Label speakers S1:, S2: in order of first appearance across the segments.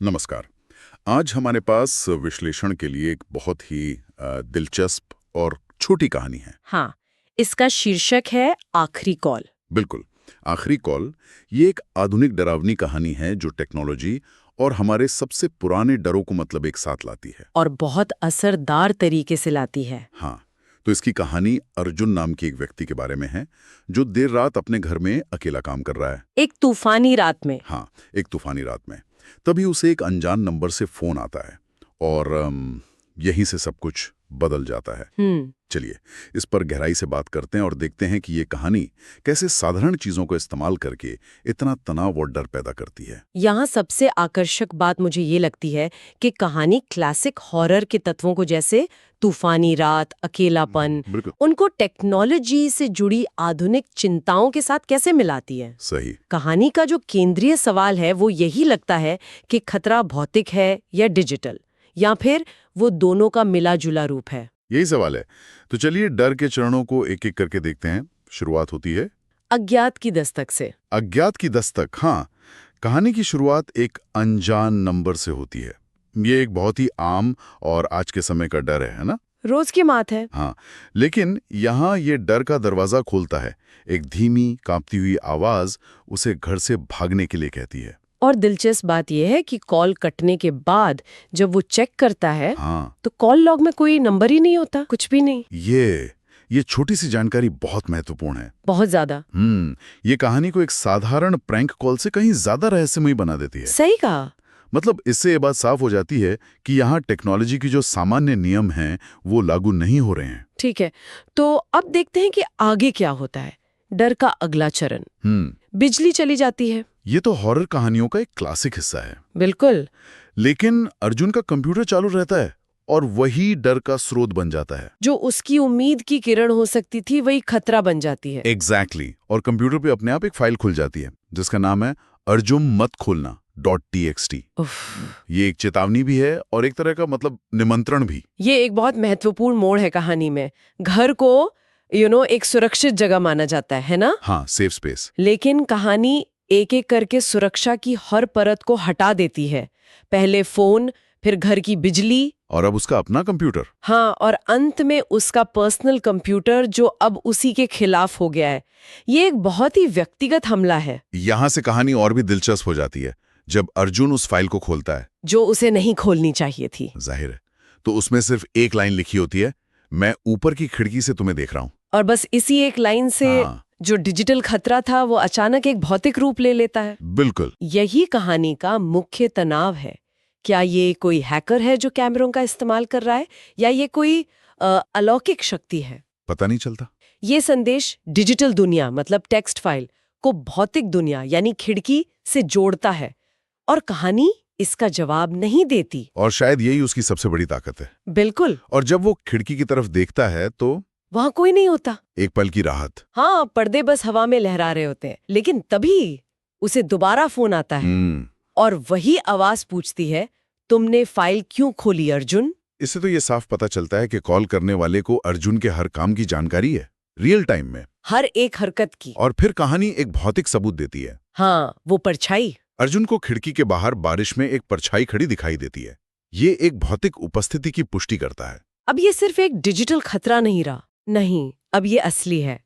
S1: नमस्कार। आज हमारे पास विश्लेषण के लिए एक बहुत ही दिलचस्प और छोटी कहानी है।
S2: हाँ, इसका शीर्षक है आखिरी कॉल।
S1: बिल्कुल, आखिरी कॉल। ये एक आधुनिक डरावनी कहानी है जो टेक्नोलॉजी और हमारे सबसे पुराने डरों को मतलब एक साथ लाती है।
S2: और बहुत असरदार तरीके से लाती है।
S1: हाँ, तो इसकी कहानी अर्जुन नाम के एक व्यक्ति के बारे में है जो देर रात अपने घर में अकेला काम कर रहा है।
S2: एक तूफानी रात में।
S1: हाँ, एक तूफानी रात में। तभी उसे एक अनजान नंबर से फोन आता है और यहीं से सब कुछ बदल जाता है। चलिए इस पर गहराई से बात करते हैं और देखते हैं कि ये कहानी कैसे साधारण चीजों को इस्तेमाल करके इतना तनाव और डर पैदा करती है।
S2: यहाँ सबसे आकर्षक बात मुझे ये लगती है कि कहानी क्लासिक हॉरर के तत्वों को, जैसे तूफानी रात, अकेलापन,
S1: बिल्कुल
S2: उनको टेक्नोलॉजी से जुड़ी आधुनिक चिंताओं के साथ कैसे मिलाती है।
S1: सही।
S2: कहानी का जो केंद्रीय सवाल है वो यही लगता है कि खतरा भौतिक है या डिजिटल, या फिर वो दोनों का मिला जुला रूप है।
S1: यही सवाल है। तो चलिए डर के चरणों को एक एक करके देखते हैं। शुरुआत होती है
S2: अज्ञात की दस्तक से।
S1: अज्ञात की दस्तक। हाँ, कहानी की शुरुआत एक अनजान नंबर से होती है। ये एक बहुत ही आम और आज के समय का डर है ना?
S2: रोज की बात है।
S1: हाँ, लेकिन यहाँ ये डर का दरवाजा खोलता है। एक धीमी कांपती हुई आवाज उसे घर से भागने के लिए कहती है।
S2: और दिलचस्प बात यह है कि कॉल कटने के बाद जब वो चेक करता है
S1: हाँ,
S2: तो कॉल लॉग में कोई नंबर ही नहीं होता, कुछ भी नहीं।
S1: ये छोटी सी जानकारी बहुत महत्वपूर्ण है।
S2: बहुत ज्यादा।
S1: ये कहानी को एक साधारण प्रैंक कॉल से कहीं ज्यादा रहस्यमयी बना देती है।
S2: सही कहा।
S1: मतलब इससे ये बात साफ हो जाती है कि यहाँ टेक्नोलॉजी की जो सामान्य नियम हैं वो लागू नहीं हो रहे हैं।
S2: ठीक है, तो अब देखते हैं कि आगे क्या होता है। डर का अगला चरण, बिजली चली जाती है।
S1: ये तो हॉरर कहानियों का एक क्लासिक हिस्सा है।
S2: बिल्कुल।
S1: लेकिन अर्जुन का कंप्यूटर चालू रहता है और वही डर का स्रोत बन जाता है।
S2: जो उसकी उम्मीद की किरण हो सकती थी वही खतरा बन जाती है।
S1: एग्जैक्टली। और कंप्यूटर पे अपने आप एक फाइल खुल जाती है जिसका नाम है अर्जुन मत खोलना .txt। ये एक चेतावनी भी है और एक तरह का मतलब निमंत्रण भी।
S2: ये एक बहुत महत्वपूर्ण मोड़ है कहानी में। घर को एक सुरक्षित जगह माना जाता है ना?
S1: हाँ, सेफ स्पेस।
S2: लेकिन कहानी एक एक करके सुरक्षा की हर परत को हटा देती है। पहले फोन, फिर घर की बिजली,
S1: और अब उसका अपना कंप्यूटर।
S2: हाँ, और अंत में उसका पर्सनल कंप्यूटर जो अब उसी के खिलाफ हो गया है। ये एक बहुत ही व्यक्तिगत हमला है।
S1: यहाँ से कहानी और भी दिलचस्प हो जाती है जब अर्जुन उस फाइल को खोलता है
S2: जो उसे नहीं खोलनी चाहिए थी।
S1: जाहिर है। तो उसमें सिर्फ एक लाइन लिखी होती है, मैं ऊपर की खिड़की से तुम्हें देख रहा हूँ।
S2: और बस इसी एक लाइन से जो डिजिटल खतरा था वो अचानक एक भौतिक रूप ले लेता है।
S1: बिल्कुल।
S2: यही कहानी का मुख्य तनाव है। क्या ये कोई हैकर है जो कैमरों का इस्तेमाल कर रहा है, या ये कोई अलौकिक शक्ति है?
S1: पता नहीं चलता।
S2: ये संदेश डिजिटल दुनिया मतलब टेक्स्ट फाइल को भौतिक दुनिया यानी खिड़की से जोड़ता है, और कहानी इसका जवाब नहीं देती।
S1: और शायद यही उसकी सबसे बड़ी ताकत है।
S2: बिल्कुल।
S1: और जब वो खिड़की की तरफ देखता है तो
S2: वहां कोई नहीं होता।
S1: एक पल की राहत।
S2: हाँ, पर्दे बस हवा में लहरा रहे होते हैं। लेकिन तभी उसे दोबारा फोन आता है और वही आवाज पूछती है, तुमने फाइल क्यों खोली अर्जुन?
S1: इससे तो ये साफ पता चलता है कि कॉल करने वाले को अर्जुन के हर काम की जानकारी है, रियल टाइम में,
S2: हर एक हरकत की।
S1: और फिर कहानी एक भौतिक सबूत देती है।
S2: हाँ, वो परछाई।
S1: अर्जुन को खिड़की के बाहर बारिश में एक परछाई खड़ी दिखाई देती है। ये एक भौतिक उपस्थिति की पुष्टि करता है।
S2: अब ये सिर्फ एक डिजिटल खतरा नहीं रहा, नहीं, अब ये असली है।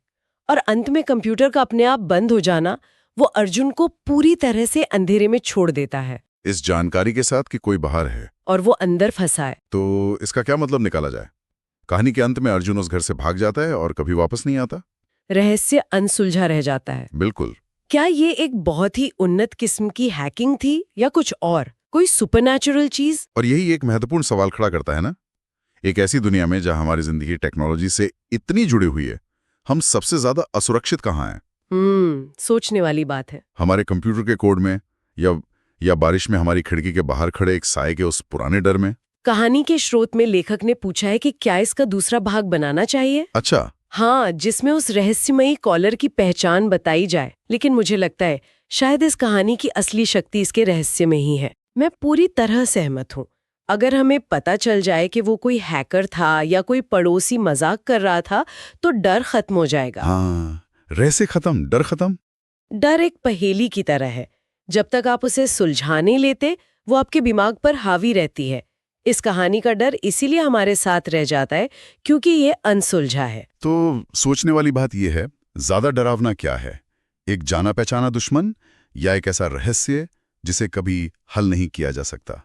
S2: और अंत में कंप्यूटर का अपने आप बंद हो जाना वो अर्जुन को पूरी तरह से अंधेरे में छोड़ देता है,
S1: इस जानकारी के साथ कि कोई बाहर है
S2: और वो अंदर फंसा है।
S1: तो इसका क्या मतलब निकाला जाए? कहानी के अंत में अर्जुन उस घर से भाग जाता है और कभी वापस नहीं आता।
S2: रहस्य अनसुलझा रह जाता है।
S1: बिल्कुल।
S2: क्या ये एक बहुत ही उन्नत किस्म की हैकिंग थी या कुछ और, कोई सुपरनैचुरल चीज?
S1: और यही एक महत्वपूर्ण सवाल खड़ा करता है ना, एक ऐसी दुनिया में जहां हमारी जिंदगी टेक्नोलॉजी से इतनी जुड़ी हुई है, हम सबसे ज्यादा असुरक्षित कहाँ हैं?
S2: सोचने वाली बात है।
S1: हमारे कंप्यूटर के कोड में या बारिश में हमारी खिड़की के बाहर खड़े एक साए के उस पुराने डर में?
S2: कहानी के स्रोत में लेखक ने पूछा है कि क्या इसका दूसरा भाग बनाना चाहिए।
S1: अच्छा।
S2: हाँ, जिसमें उस रहस्यमयी कॉलर की पहचान बताई जाए। लेकिन मुझे लगता है शायद इस कहानी की असली शक्ति इसके रहस्य में ही है। मैं पूरी तरह सहमत हूँ। अगर हमें पता चल जाए कि वो कोई हैकर था या कोई पड़ोसी मजाक कर रहा था तो डर खत्म हो जाएगा।
S1: हाँ, रहस्य खत्म, डर खत्म।
S2: डर एक पहेली की तरह है, जब तक आप उसे सुलझा नहीं लेते वो आपके दिमाग पर हावी रहती है। इस कहानी का डर इसीलिए हमारे साथ रह जाता है क्योंकि ये अनसुलझा है।
S1: तो सोचने वाली बात यह है, ज्यादा डरावना क्या है, एक जाना पहचाना दुश्मन या एक ऐसा रहस्य जिसे कभी हल नहीं किया जा सकता?